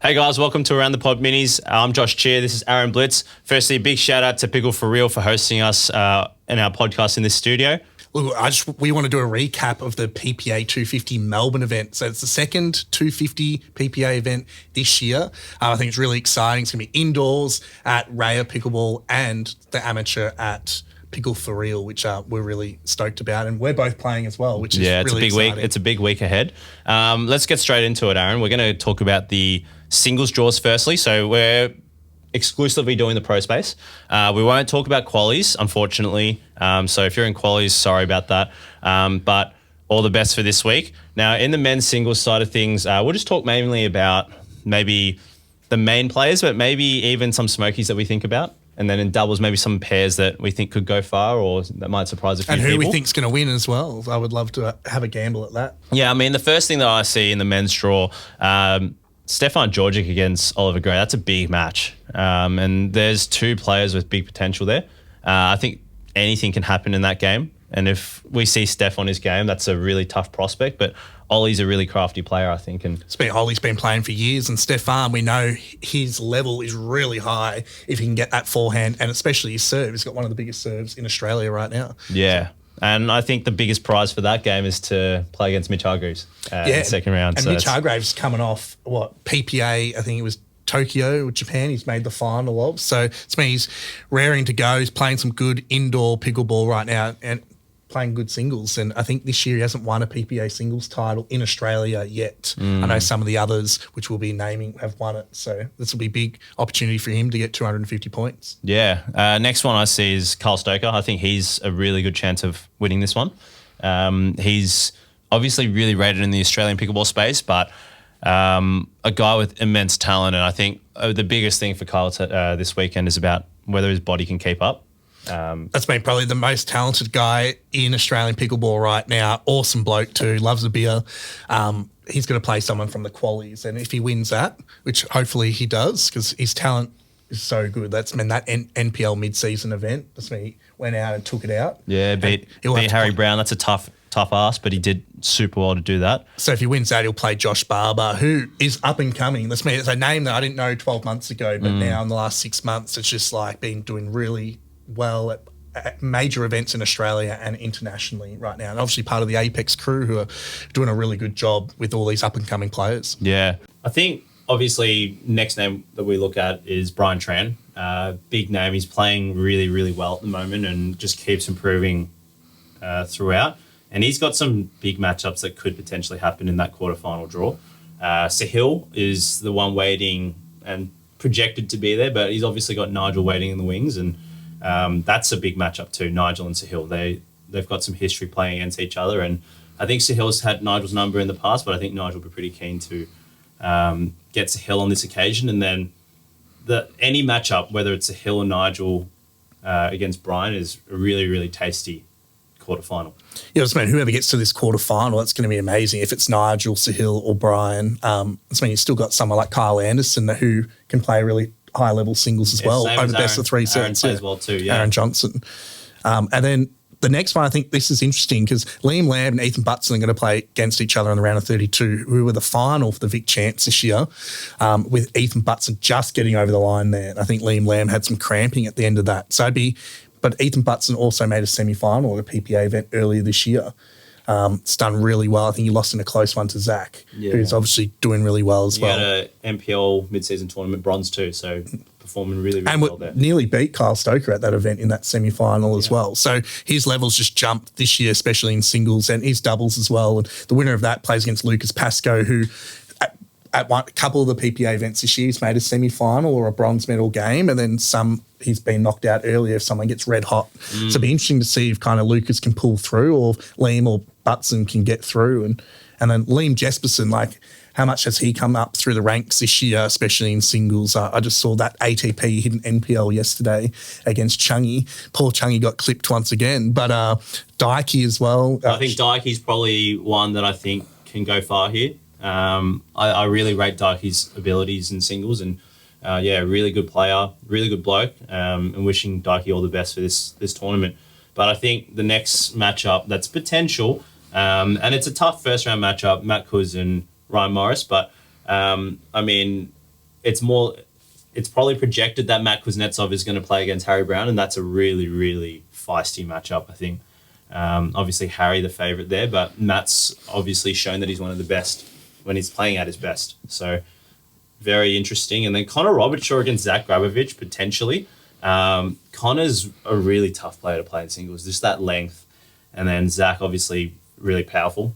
Hey guys, welcome to Around the Pod Minis. I'm Josh Chia. This is Aaron Blitz. Firstly, a big shout out to Pickle4real for hosting us in our podcast in this studio. Look, we want to do a recap of the PPA 250 Melbourne event. So it's the second 250 PPA event this year. I think it's really exciting. It's going to be indoors at Raya Pickleball and the amateur at Pickle4real, which we're really stoked about. And we're both playing as well, which is it's really a big exciting. week. It's a big week ahead. Let's get straight into it, Aaron. We're going to talk about the singles draws firstly. So we're exclusively doing the pro space. We won't talk about qualies, unfortunately. So if you're in qualies, sorry about that. But all the best for this week. Now, in the men's singles side of things, we'll just talk mainly about maybe the main players, but maybe even some smokies that we think about. And then in doubles, maybe some pairs that we think could go far or that might surprise a few people. And who we think's going to win as well. I would love to have a gamble at that. Yeah, I mean, the first thing that I see in the men's draw, Stefan Djordjic against Oliver Gray, that's a big match. And there's two players with big potential there. I think anything can happen in that game. And if we see Steph on his game, that's a really tough prospect. But Ollie's a really crafty player, I think. And Ollie's been playing for years, and Stefan, we know his level is really high if he can get that forehand, and especially his serve. He's got one of the biggest serves in Australia right now. Yeah. And I think the biggest prize for that game is to play against Mitch Hargreaves in the second round. And Mitch Hargreaves coming off, PPA, I think it was Tokyo, Japan, he's made the final of. So it's mean he's raring to go. He's playing some good indoor pickleball right now and playing good singles. And I think this year he hasn't won a PPA singles title in Australia yet. I know some of the others, which we'll be naming, have won it. So this will be a big opportunity for him to get 250 points. Yeah. Next one I see is Carl Stoker. I think he's a really good chance of winning this one. He's obviously really rated in the Australian pickleball space, but a guy with immense talent. And I think the biggest thing for Carl this weekend is about whether his body can keep up. That's been probably the most talented guy in Australian pickleball right now. Awesome bloke too, loves a beer. He's going to play someone from the qualies, and if he wins that, which hopefully he does, because his talent is so good. That's been that NPL mid-season event. That's when he went out and took it out. Yeah, beat Harry Brown. That's a tough ask, but he did super well to do that. So if he wins that, he'll play Josh Barber, who is up and coming. It's a name that I didn't know 12 months ago, but now in the last 6 months, it's just like been doing really well at major events in Australia and internationally right now. And obviously part of the Apex crew who are doing a really good job with all these up-and-coming players. Yeah. I think, obviously, next name that we look at is Brian Tran. Big name. He's playing really, really well at the moment and just keeps improving throughout. And he's got some big matchups that could potentially happen in that quarterfinal draw. Sahil is the one waiting and projected to be there, but he's obviously got Nigel waiting in the wings, and that's a big matchup too, Nigel and Sahil. They've got some history playing against each other, and I think Sahil's had Nigel's number in the past, but I think Nigel will be pretty keen to get Sahil on this occasion. And then any matchup, whether it's Sahil or Nigel against Brian, is a really, really tasty quarterfinal. Yeah, whoever gets to this quarterfinal, it's going to be amazing. If it's Nigel, Sahil or Brian, you've still got someone like Kyle Anderson who can play really high-level singles as well over the best of three sets. Aaron plays well too, yeah. Aaron Johnson. And then the next one, I think this is interesting because Liam Lamb and Ethan Butson are going to play against each other in the round of 32, who were the final for the Vic Champs this year, with Ethan Butson just getting over the line there. And I think Liam Lamb had some cramping at the end of that. But Ethan Butson also made a semi-final at a PPA event earlier this year. It's done really well. I think he lost in a close one to Zach, who's obviously doing really well as well. He had an NPL mid-season tournament bronze too, so performing really, really well there. And nearly beat Kyle Stoker at that event in that semi-final as well. So his levels just jumped this year, especially in singles and his doubles as well. And the winner of that plays against Lucas Pascoe, who at a couple of the PPA events this year, he's made a semi-final or a bronze medal game, and then he's been knocked out earlier if someone gets red hot. So it'll be interesting to see if kind of Lucas can pull through, or Liam or Butson can get through. And then Liam Jesperson, how much has he come up through the ranks this year, especially in singles? I just saw that ATP hit an NPL yesterday against Chungy. Poor Chungy got clipped once again. But Dikey as well. I think Dikey's probably one that I think can go far here. I really rate Dikey's abilities in singles, and really good player, really good bloke, and wishing Dikey all the best for this tournament. But I think the next matchup that's potential, and it's a tough first round matchup, Matt Kuz and Ryan Morris, but it's probably projected that Matt Kuznetsov is going to play against Harry Brown, and that's a really, really feisty matchup, I think. Obviously, Harry the favourite there, but Matt's obviously shown that he's one of the best when he's playing at his best. So very interesting. And then Connor Robertshaw against Zach Grabovich, potentially. Connor's a really tough player to play in singles, just that length. And then Zach, obviously, really powerful.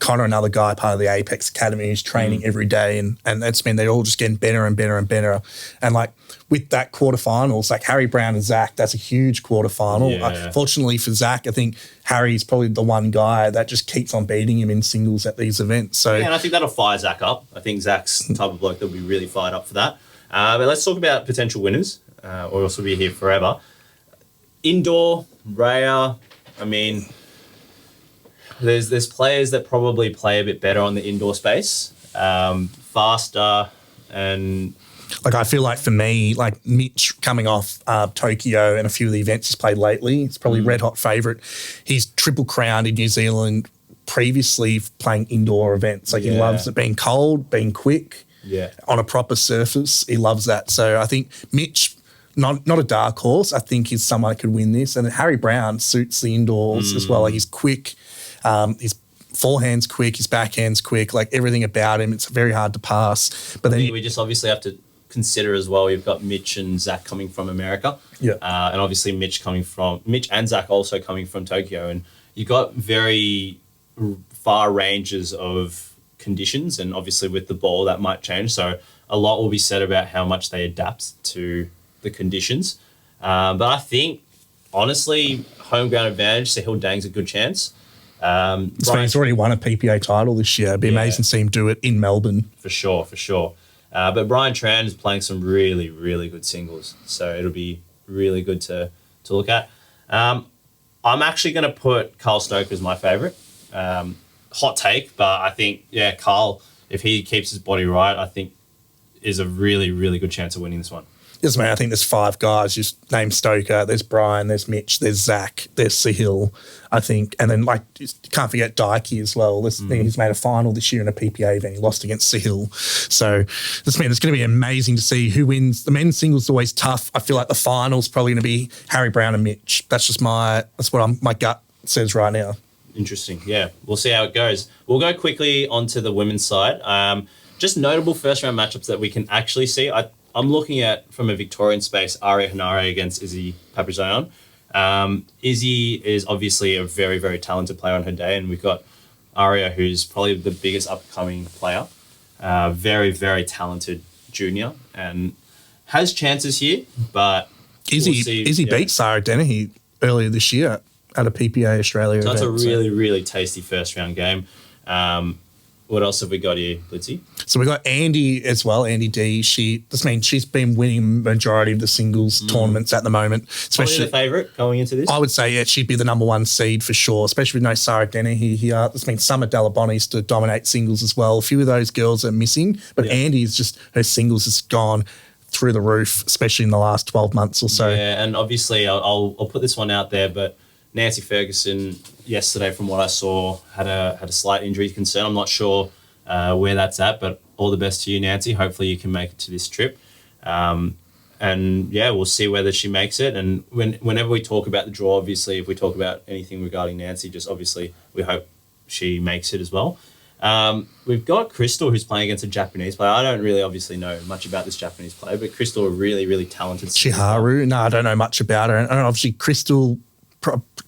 Connor, another guy, part of the Apex Academy, is training every day, and that's been they're all just getting better and better and better. And like with that quarterfinals, like Harry Brown and Zach, that's a huge quarterfinal. Yeah. Fortunately for Zach, I think Harry's probably the one guy that just keeps on beating him in singles at these events. So and I think that'll fire Zach up. I think Zach's the type of bloke that'll be really fired up for that. But let's talk about potential winners, or else we'll be here forever. Indoor, Raya, I mean, there's players that probably play a bit better on the indoor space, faster, and like I feel like for me, like Mitch coming off Tokyo and a few of the events he's played lately, it's probably red hot favourite. He's triple crowned in New Zealand previously playing indoor events. Like he loves it being cold, being quick, on a proper surface. He loves that. So I think Mitch, not a dark horse, I think is someone that could win this. And then Harry Brown suits the indoors as well. Like he's quick. His forehand's quick, his backhand's quick, like everything about him, it's very hard to pass. But then we just obviously have to consider as well, we've got Mitch and Zach coming from America. And obviously Mitch and Zach also coming from Tokyo. And you've got very far ranges of conditions, and obviously with the ball that might change. So a lot will be said about how much they adapt to the conditions. But I think, honestly, home ground advantage, Sahil Dang's a good chance. He's already won a PPA title this year. It'd be amazing to see him do it in Melbourne. For sure. But Brian Tran is playing some really, really good singles. So it'll be really good to look at. I'm actually going to put Carl Stoker as my favourite. Hot take, but I think, Carl, if he keeps his body right, I think is a really, really good chance of winning this one. Yes, mate. I think there's 5 guys. Just name Stoker. There's Brian. There's Mitch. There's Zach. There's Sahil, I think. And then, you can't forget Daiki as well. He's made a final this year in a PPA event. He lost against Sahil. So, it's going to be amazing to see who wins. The men's singles is always tough. I feel like the final's probably going to be Harry Brown and Mitch. That's what my gut says right now. Interesting. Yeah. We'll see how it goes. We'll go quickly onto the women's side. Just notable first-round matchups that we can actually see. I'm looking at, from a Victorian space, Aria Hanare against Izzy Papazian. Izzy is obviously a very, very talented player on her day, and we've got Aria, who's probably the biggest upcoming player. Very, very talented junior, and has chances here, but Izzy beat Sarah Dennehy earlier this year at a PPA Australia event. That's a really, really tasty first-round game. What else have we got here, Blitzy? So we got Andy as well, Andy D. She's been winning majority of the singles tournaments at the moment. Especially the favourite going into this? I would say, she'd be the number 1 seed for sure, especially with no Sarah Dennehy here. This means Summer Delabonis to dominate singles as well. A few of those girls are missing, but Andy is just, her singles has gone through the roof, especially in the last 12 months or so. Yeah, and obviously I'll put this one out there, but Nancy Ferguson yesterday, from what I saw, had a slight injury concern. I'm not sure where that's at, but all the best to you, Nancy. Hopefully you can make it to this trip. And we'll see whether she makes it. And whenever we talk about the draw, obviously, if we talk about anything regarding Nancy, just obviously we hope she makes it as well. We've got Crystal, who's playing against a Japanese player. I don't really obviously know much about this Japanese player, but Crystal, a really, really talented. Chiharu? No, I don't know much about her. And obviously Crystal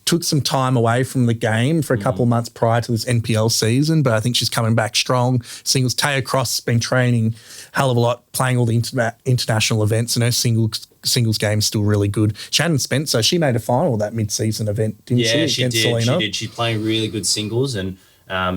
took some time away from the game for a couple of months prior to this NPL season, but I think she's coming back strong. Singles, Taya Cross has been training hell of a lot, playing all the international events, and her singles game is still really good. Shannon Spencer, she made a final of that mid-season event, didn't she? Yeah, she did. She did. She's playing really good singles and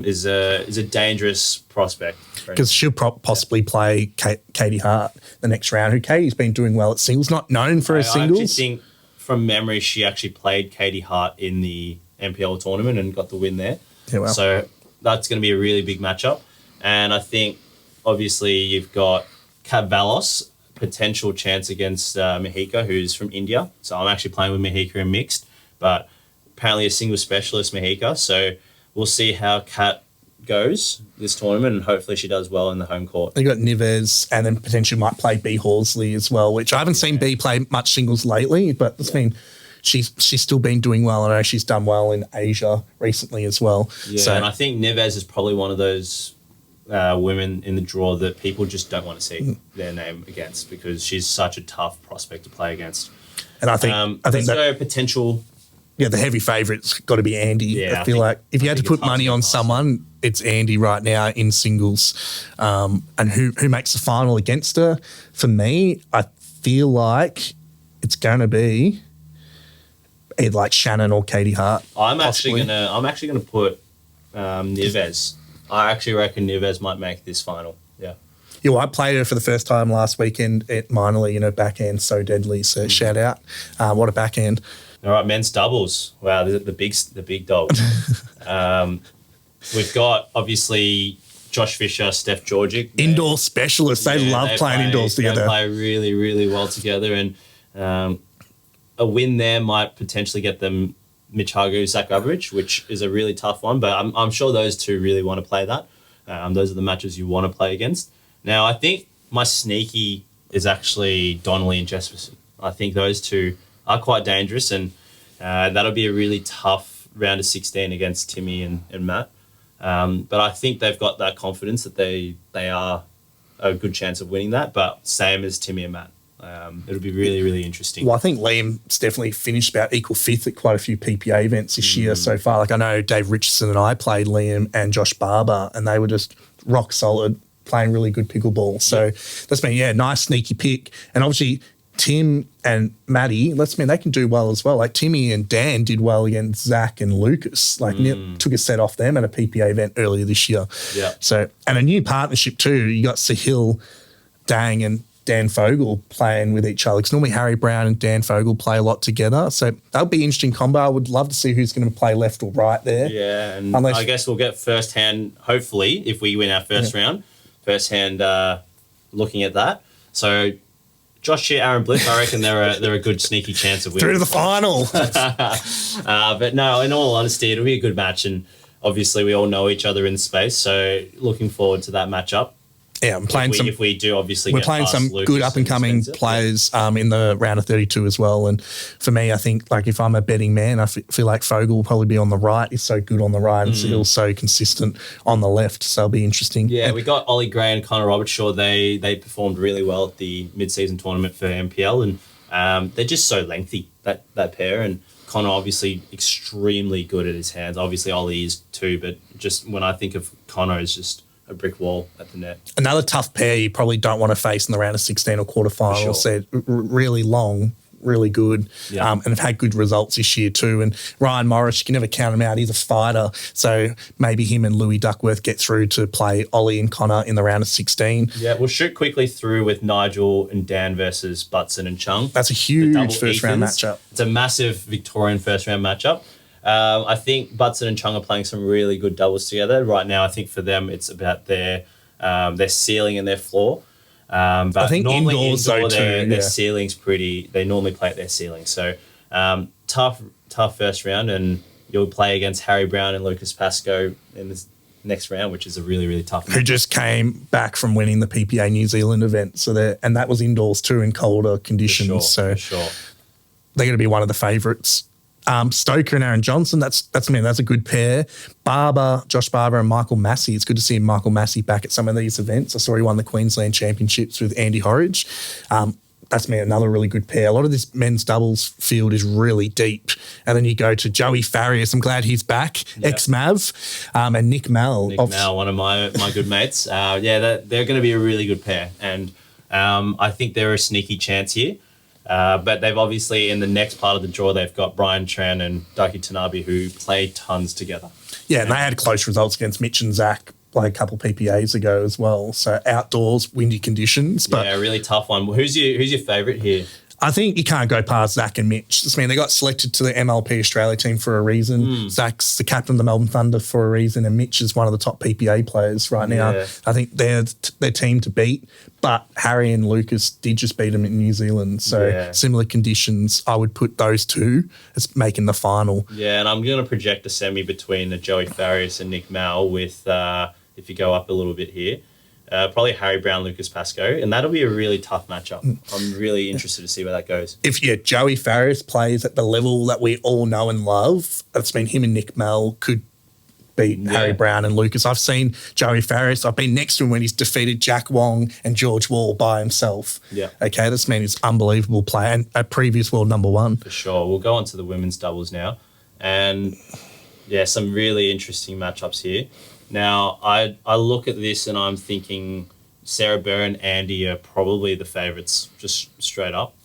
is a dangerous prospect. Because she'll possibly play Katie Hart the next round, who Katie's been doing well at singles, not known for her singles. I actually think, from memory, she actually played Katie Hart in the NPL tournament and got the win there. Yeah, wow. So that's going to be a really big matchup. And I think, obviously, you've got Kat Valos, potential chance against Mahika, who's from India. So I'm actually playing with Mahika in mixed, but apparently a single specialist, Mahika. So we'll see how Kat goes this tournament, and hopefully she does well in the home court. You got Nives, and then potentially might play B Horsley as well, which I haven't seen B play much singles lately, but it's been she's still been doing well. I know she's done well in Asia recently as well. Yeah, so, and I think Nives is probably one of those women in the draw that people just don't want to see their name against because she's such a tough prospect to play against. And I think that potential. Yeah, the heavy favourite's got to be Andy. Yeah, I feel like if you had to put money on someone, it's Andy right now in singles. And who makes the final against her? For me, I feel like it's going to be either like Shannon or Katie Hart. I'm actually gonna put Nives. I actually reckon Nives might make this final. Yeah. Yeah, well, I played her for the first time last weekend at minor league. Backhand so deadly. So shout out. What a backhand. All right, men's doubles. Wow, the big dog. We've got obviously Josh Fisher, Steph Georgic. Indoor specialists. They love playing indoors together. They play really, really well together, and a win there might potentially get them Mitch Hargreaves, Zach Goveridge, which is a really tough one. But I'm sure those two really want to play that. Those are the matches you want to play against. Now, I think my sneaky is actually Donnelly and Jesperson. I think those two are quite dangerous, and that'll be a really tough round of 16 against Timmy and Matt. But I think they've got that confidence that they are a good chance of winning that, but same as Timmy and Matt. It'll be really, really interesting. Well, I think Liam's definitely finished about equal fifth at quite a few PPA events this year so far. Like I know Dave Richardson and I played Liam and Josh Barber, and they were just rock solid, playing really good pickleball. So that's been, nice sneaky pick. And obviously Tim and Maddie, they can do well as well. Like Timmy and Dan did well against Zach and Lucas. Like took a set off them at a PPA event earlier this year. Yeah. So, and a new partnership too. You got Sahil Dang and Dan Fogel playing with each other. Because normally Harry Brown and Dan Fogel play a lot together. So that'll be an interesting combo. I would love to see who's going to play left or right there. Yeah, and I guess we'll get first hand, hopefully, if we win our first round, first hand looking at that. So Josh, Chia, Aaron Blitz, I reckon they're a good sneaky chance of winning. Through to the final. But no, in all honesty, it'll be a good match, and obviously we all know each other in space, so looking forward to that matchup. Yeah, I'm playing if we do obviously we're get playing some Lucas good up and coming players in the round of 32 as well. And for me, I think like if I'm a betting man, I feel like Fogel will probably be on the right. He's so good on the right, and Sahil's so consistent on the left. So it'll be interesting. Yeah, we got Ollie Gray and Connor Robertshaw. They performed really well at the mid-season tournament for MPL, and they're just so lengthy, that pair. And Connor obviously extremely good at his hands. Obviously Ollie is too, but just when I think of Connor, it's just a brick wall at the net. Another tough pair you probably don't want to face in the round of 16 or quarterfinals. Sure. So really long, really good, and have had good results this year too. And Ryan Morris, you can never count him out. He's a fighter. So maybe him and Louis Duckworth get through to play Ollie and Connor in the round of 16. Yeah, we'll shoot quickly through with Nigel and Dan versus Butson and Chung. That's a huge first round matchup. It's a massive Victorian first round matchup. I think Butson and Chung are playing some really good doubles together. Right now, I think for them, it's about their ceiling and their floor. But I think normally indoors, their ceiling's pretty. They normally play at their ceiling. So tough first round, and you'll play against Harry Brown and Lucas Pascoe in this next round, which is a really, really tough match. Who just came back from winning the PPA New Zealand event. So and that was indoors too in colder conditions. For sure. They're going to be one of the favourites. Stoker and Aaron Johnson, that's a good pair. Josh Barber and Michael Massey. It's good to see Michael Massey back at some of these events. I saw he won the Queensland Championships with Andy Horridge. That's another really good pair. A lot of this men's doubles field is really deep. And then you go to Joey Farias. I'm glad he's back. Ex-Mav. And Nick Mell. Mell, one of my good mates. They're going to be a really good pair. And I think they're a sneaky chance here. But they've obviously, in the next part of the draw, they've got Brian Tran and Daki Tanabe, who play tons together. Yeah, and they had close results against Mitch and Zach like a couple PPAs ago as well. So outdoors, windy conditions. But a really tough one. Who's your favourite here? I think you can't go past Zach and Mitch. I mean, they got selected to the MLP Australia team for a reason. Zach's the captain of the Melbourne Thunder for a reason, and Mitch is one of the top PPA players right now. Yeah. I think they're their team to beat. But Harry and Lucas did just beat them in New Zealand. So similar conditions, I would put those two as making the final. Yeah, and I'm going to project a semi between Joey Farias and Nick Mal with, if you go up a little bit here, probably Harry Brown, Lucas Pascoe, and that'll be a really tough matchup. I'm really interested to see where that goes. If Joey Farias plays at the level that we all know and love, that's mean him and Nick Mal could beat Harry Brown and Lucas. I've seen Joey Farias. I've been next to him when he's defeated Jack Wong and George Wall by himself. Yeah. Okay, this man is unbelievable player and a previous world number one. For sure. We'll go on to the women's doubles now. And, some really interesting matchups here. Now, I look at this and I'm thinking Sarah Burr and Andy are probably the favourites, just straight up.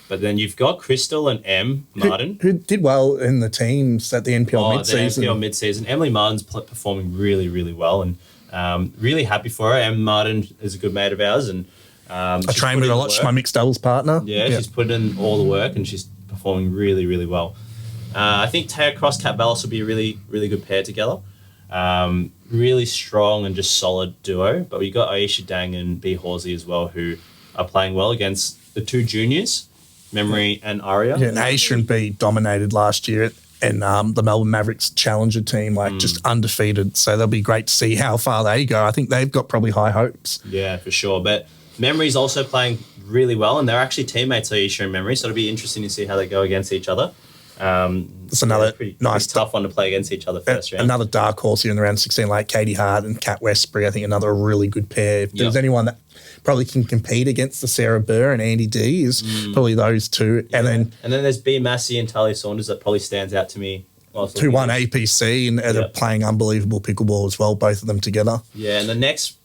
But then you've got Crystal and Em Martin. Who did well in the teams at the NPL mid-season. The NPL mid-season. Emily Martin's performing really, really well and really happy for her. Em Martin is a good mate of ours. And I train with her a lot. She's my mixed doubles partner. Yeah, she's put in all the work and she's performing really, really well. I think Taya Cross, Kat Ballas will be a really, really good pair together. Really strong and just solid duo. But we got Aisha Dang and B Horsley as well, who are playing well against the two juniors, Memory and Aria. Yeah, and Aisha and B dominated last year and the Melbourne Mavericks Challenger team, just undefeated. So they'll be great to see how far they go. I think they've got probably high hopes. Yeah, for sure. But Memory's also playing really well, and they're actually teammates, Aisha and Memory, so it'll be interesting to see how they go against each other. It's another pretty tough one to play against each other first round. Another dark horse here in the round 16, like Katie Hart and Kat Westbury. I think another really good pair. If there's anyone that probably can compete against the Sarah Burr and Andy D is probably those two. Yeah. And then there's B Massey and Talia Saunders that probably stands out to me. Who won APC and they're playing unbelievable pickleball as well, both of them together. Yeah, and the next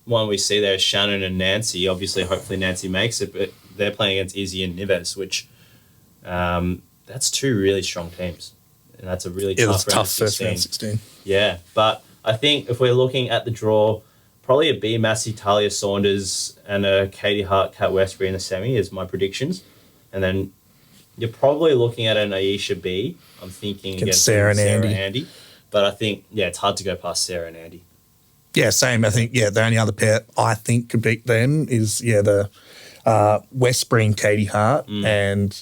one we see there is Shannon and Nancy. Obviously, hopefully Nancy makes it, but they're playing against Izzy and Nives, which that's two really strong teams. And that's a really tough round 16. First round 16. Yeah, but I think if we're looking at the draw, probably a B Massey, Talia Saunders, and a Katie Hart, Kat Westbury in the semi is my predictions. And then you're probably looking at an Aisha B. I'm thinking against Sarah and Andy. But I think, it's hard to go past Sarah and Andy. Yeah, same. I think, the only other pair I think could beat them is, the Westbury and Katie Hart and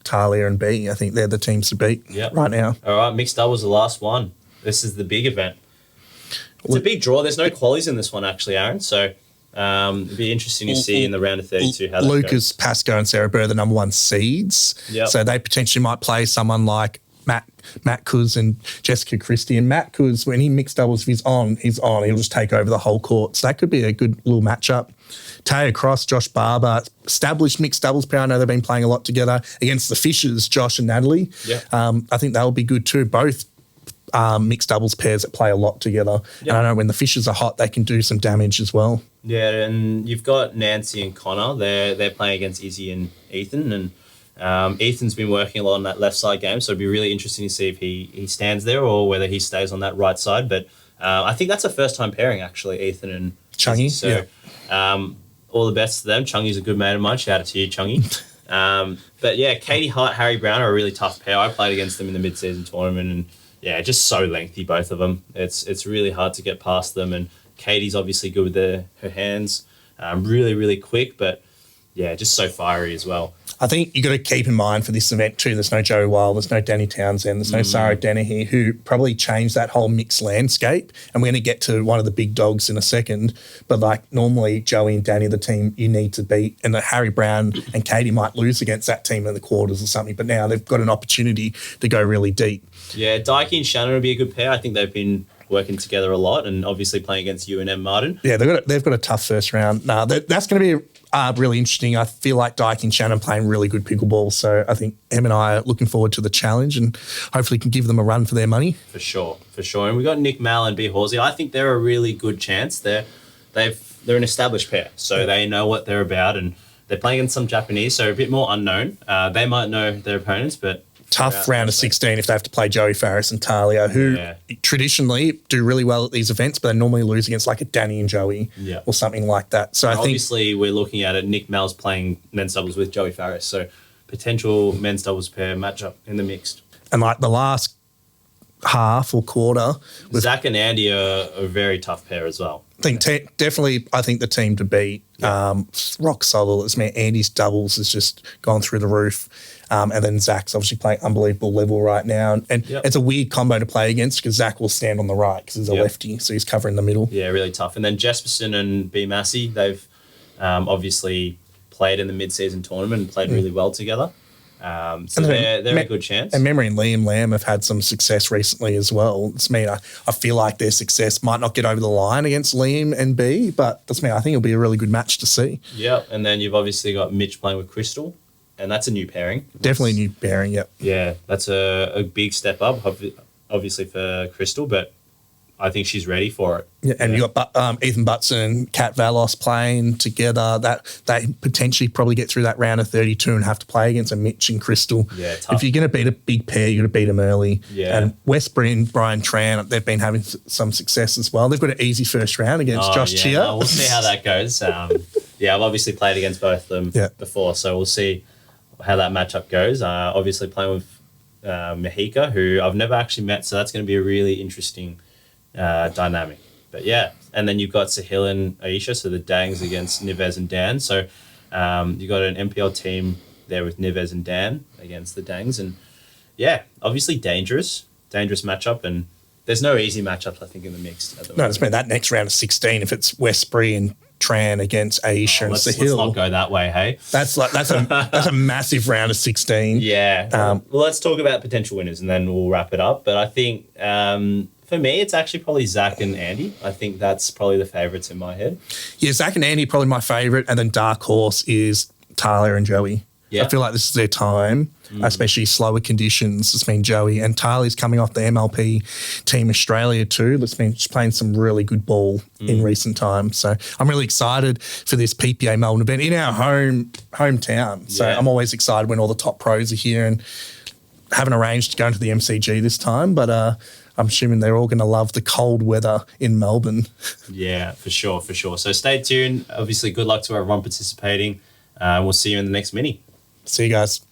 Talia and B. I think they're the teams to beat right now. All right, mixed doubles the last one. This is the big event. It's a big draw. There's no qualies in this one, actually, Aaron. So it'd be interesting to see in the round of 32 how that Lucas, goes. Pascoe and Sarah Burr, the number one seeds. Yep. So they potentially might play someone like Matt Kuz and Jessica Christie. And Matt Kuz, when he mixed doubles, if he's on. He'll just take over the whole court. So that could be a good little matchup. Taya Cross, Josh Barber, established mixed doubles pair. I know they've been playing a lot together against the Fishers, Josh and Natalie. Yep. I think they'll be good too. Both mixed doubles pairs that play a lot together. Yep. And I know when the Fishers are hot, they can do some damage as well. Yeah, and you've got Nancy and Connor. They're playing against Izzy and Ethan, and Ethan's been working a lot on that left side game, so it'd be really interesting to see if he stands there or whether he stays on that right side. But I think that's a first-time pairing, actually, Ethan and Chungy. So all the best to them. Chungy's a good mate of mine. Shout out to you, Chungy. But yeah, Katie Hart, Harry Brown are a really tough pair. I played against them in the mid-season tournament, and just so lengthy, both of them. It's really hard to get past them, and Katie's obviously good with her hands, really, really quick, but just so fiery as well. I think you got to keep in mind for this event too, there's no Joey Wild, there's no Danny Townsend, there's no Sarah Dennehy, who probably changed that whole mixed landscape. And we're going to get to one of the big dogs in a second. But like normally Joey and Danny are the team you need to beat. And that Harry Brown and Katie might lose against that team in the quarters or something. But now they've got an opportunity to go really deep. Yeah, Dikey and Shannon will be a good pair. I think they've been working together a lot and obviously playing against you and M. Martin. Yeah, they've got a tough first round. That's going to be really interesting. I feel like Dyke and Shannon playing really good pickleball. So I think Em and I are looking forward to the challenge and hopefully can give them a run for their money. For sure. And we've got Nick Mal and B. Horsey. I think they're a really good chance. They're an established pair, so they know what they're about, and they're playing against some Japanese, so a bit more unknown. They might know their opponents, but tough round of 16 if they have to play Joey Farris and Talia, who traditionally do really well at these events, but they normally lose against like a Danny and Joey or something like that. So I think obviously we're looking at it. Nick Mel's playing men's doubles with Joey Farris, so potential men's doubles pair matchup in the mixed. And like the last half or quarter, with Zach and Andy are a very tough pair as well. I think I think the team to beat, rock solid. It's Andy's doubles has just gone through the roof. And then Zach's obviously playing unbelievable level right now. And it's a weird combo to play against because Zach will stand on the right because he's a lefty, so he's covering the middle. Yeah, really tough. And then Jesperson and B. Massey, they've obviously played in the mid-season tournament and played really well together. So they're a good chance. And Memory and Liam Lamb have had some success recently as well. It's I feel like their success might not get over the line against Liam and B, but that's I think it'll be a really good match to see. Yeah, and then you've obviously got Mitch playing with Crystal, and that's a new pairing. Definitely a new pairing, yep. Yeah, that's a big step up, obviously for Crystal, but I think she's ready for it. Yeah, and you got Ethan Butson and Kat Valos playing together. That they potentially probably get through that round of 32 and have to play against a Mitch and Crystal. Yeah, tough. If you're going to beat a big pair, you're going to beat them early. Yeah. And Westbury and Brian Tran, they've been having some success as well. They've got an easy first round against Josh Chia. No, we'll see how that goes. I've obviously played against both of them before, so we'll see how that matchup goes. Obviously playing with Mahika, who I've never actually met, so that's going to be a really interesting dynamic. But and then you've got Sahil and Aisha, so the Dangs against Nives and Dan. So you've got an MPL team there with Nives and Dan against the Dangs. And obviously dangerous matchup. And there's no easy matchups, I think, in the mixed at the moment. No, it's been that next round of 16. If it's Westbury and Tran against Aisha and Sahil. Let's not go that way, hey? That's a massive round of 16. Yeah. Well, let's talk about potential winners and then we'll wrap it up. But I think for me, it's actually probably Zach and Andy. I think that's probably the favourites in my head. Yeah, Zach and Andy are probably my favourite, and then dark horse is Tyler and Joey. Yeah. I feel like this is their time, especially slower conditions. It's been Joey, and Tyler's coming off the MLP Team Australia too. It's been playing some really good ball in recent times. So I'm really excited for this PPA Melbourne event in our hometown. So I'm always excited when all the top pros are here, and haven't arranged to go into the MCG this time, but I'm assuming they're all going to love the cold weather in Melbourne. Yeah, for sure. So stay tuned. Obviously, good luck to everyone participating. We'll see you in the next mini. See you guys.